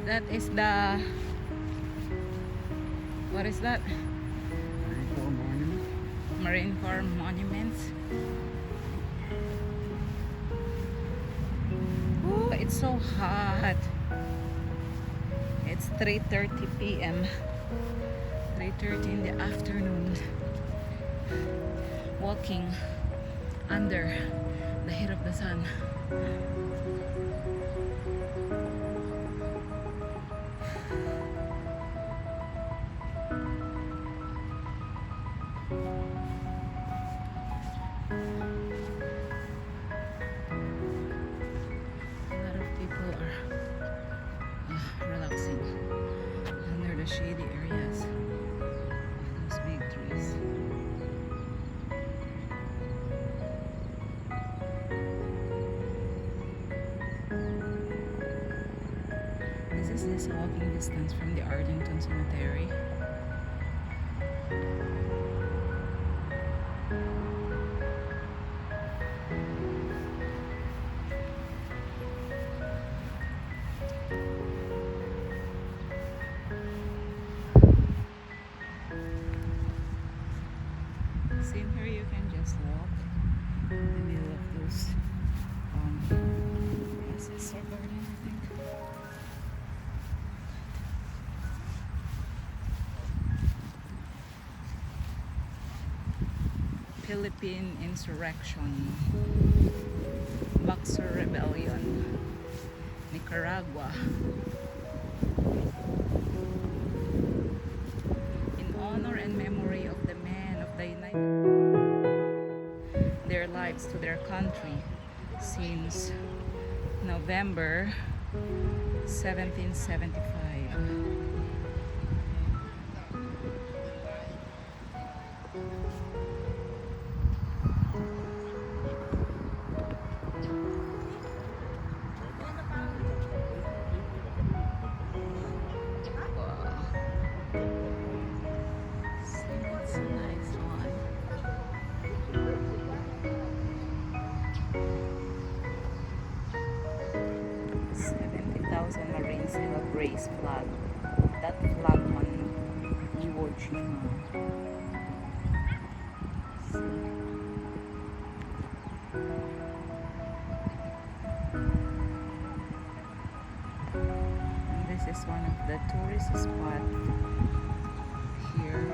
That is the, what is that? Marine Corps monuments. Oh, it's so hot. It's 3:30 p.m. 3:30 in the afternoon. Walking under the heat of the sun. Relaxing under the shady areas of those big trees. This is just a walking distance from the Arlington Cemetery. Same here, you can just walk in the middle of those houses or garden, I think. Philippine Insurrection, Boxer Rebellion, Nicaragua. In honor and memory of the men of the United their lives to their country since November 1775. Marines have raised flag. That flag on Iwo Jima. And this is one of the tourist spots here in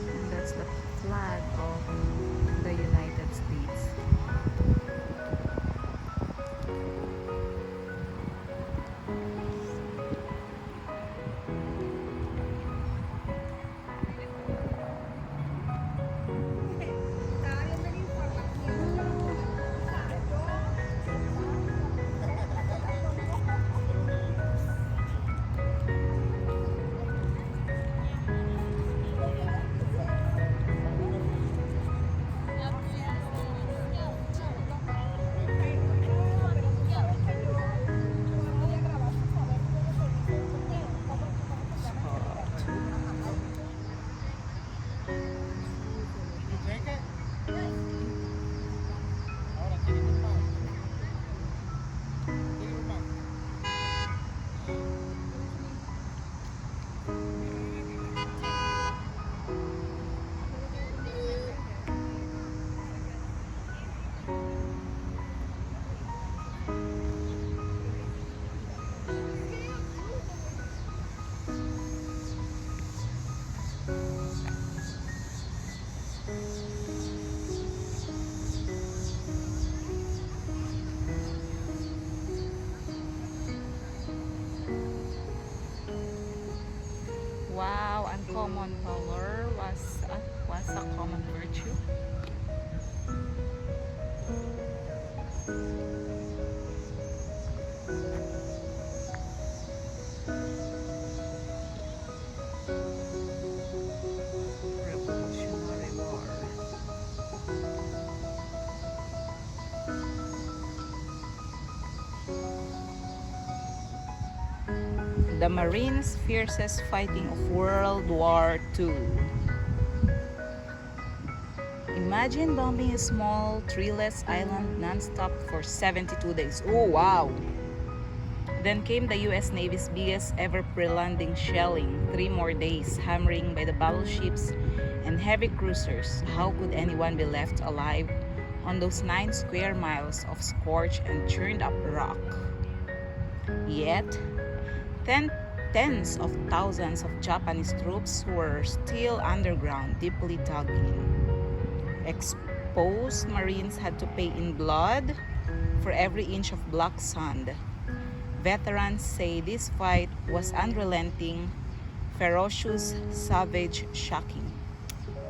and that's the flag of the United States. Wow, uncommon color was a common virtue. the Marines' fiercest fighting of World War II. Imagine bombing a small, treeless island non-stop for 72 days. Oh, wow! Then came the US Navy's biggest ever pre-landing shelling. 3 more days, hammering by the battleships and heavy cruisers. How could anyone be left alive on those 9 square miles of scorched and churned up rock? Yet, tens of thousands of Japanese troops were still underground, deeply dug in. Exposed Marines had to pay in blood for every inch of black sand. Veterans say this fight was unrelenting, ferocious, savage, shocking.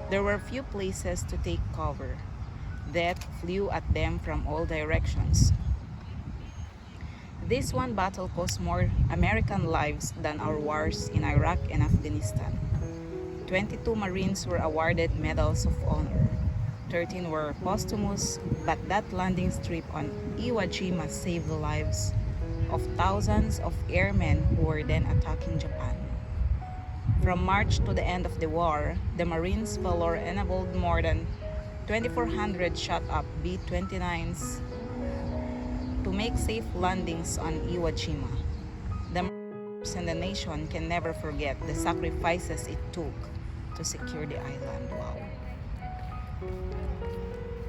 There were few places to take cover. Death flew at them from all directions. This one battle cost more American lives than our wars in Iraq and Afghanistan. 22 Marines were awarded Medals of Honor. 13 were posthumous, but that landing strip on Iwo Jima saved the lives of thousands of airmen who were then attacking Japan. From March to the end of the war, the Marines' valor enabled more than 2,400 shot-up B-29s to make safe landings on Iwo Jima. The Marines and the nation can never forget the sacrifices it took to secure the island. Wow.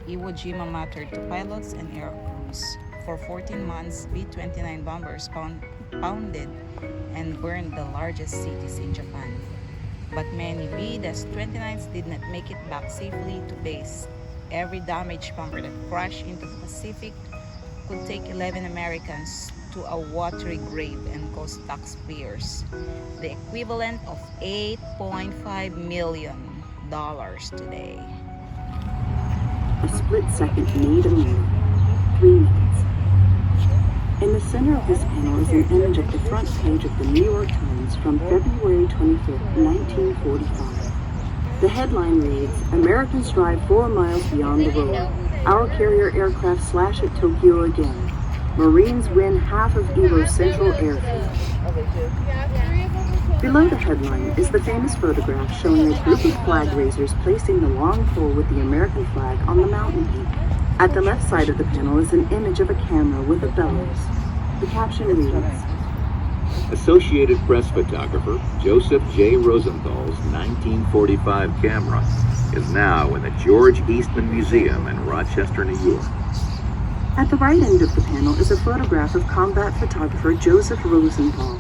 Iwo Jima mattered to pilots and air crews. For 14 months, B-29 bombers pounded and burned the largest cities in Japan. But many B-29s did not make it back safely to base. Every damaged bomber that crashed into the Pacific could take 11 Americans to a watery grave and cost taxpayers the equivalent of $8.5 million today. A split second to need a move. 3 minutes. In the center of this panel is an image of the front page of the New York Times from February 25, 1945. The headline reads, "Americans drive 4 miles beyond the road. Our carrier aircraft slash at Tokyo again. Marines win half of Iwo's central airfield." Below the headline is the famous photograph showing a group of flag raisers placing the long pole with the American flag on the mountain peak. At the left side of the panel is an image of a camera with a bellows. The caption reads, Associated Press photographer Joseph J. Rosenthal's 1945 camera is now in the George Eastman Museum in Rochester, New York. At the right end of the panel is a photograph of combat photographer Joseph Rosenthal.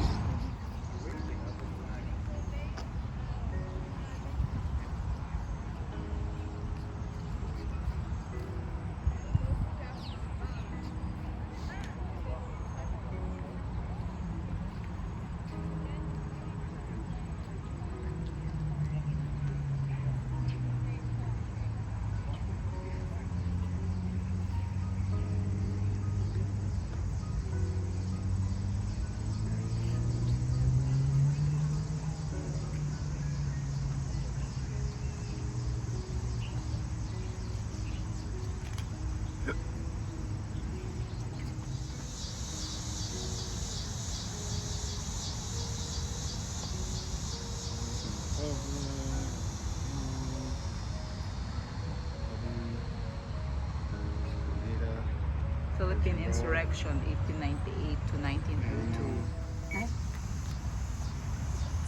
Philippine Insurrection, 1898 to 1902.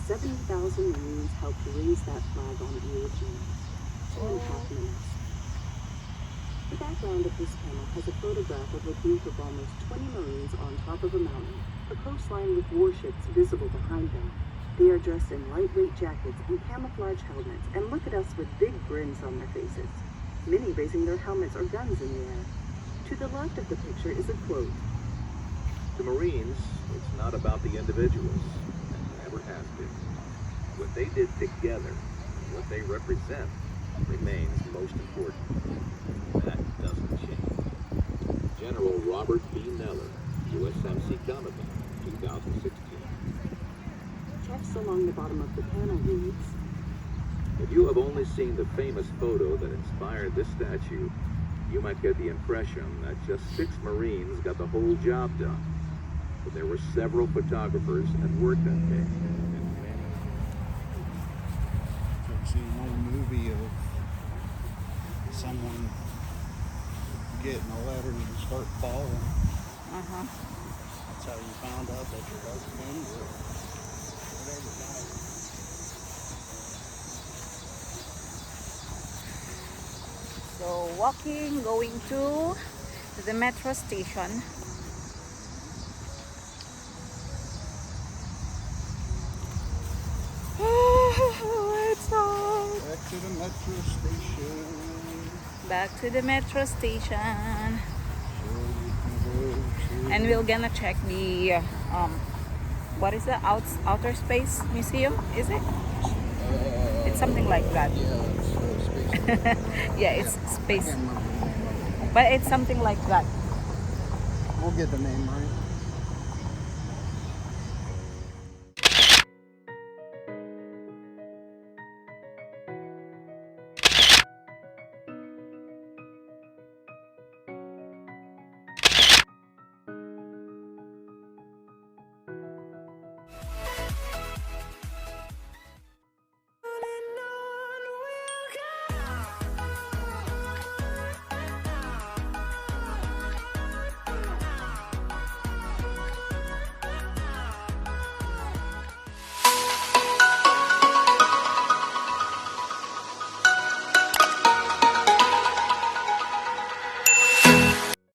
70,000 Marines helped raise that flag on Iwo Jima. 2.5 minutes. The background of this panel has a photograph of a group of almost 20 Marines on top of a mountain, a coastline with warships visible behind them. They are dressed in lightweight jackets and camouflage helmets and look at us with big grins on their faces, many raising their helmets or guns in the air. To the left of the picture is a quote. To Marines, it's not about the individuals, and never has been. What they did together, what they represent, remains most important. That doesn't change. General Robert B. Neller, USMC Commandant, 2016. Text along the bottom of the panel reads, If you have only seen the famous photo that inspired this statue, you might get the impression that just 6 Marines got the whole job done. but there were several photographers at work that day. I've seen an old movie of someone getting a letter and start falling. That's how you found out that your husband or whatever died. So walking, going to the metro station. It's on. Back to the metro station. Back to the metro station. So you can go to And we're gonna check the what is the outer space museum, is it? It's something like that. yeah, it's space. Yeah, it's space, Can't remember the name of it. but it's something like that. We'll get the name right.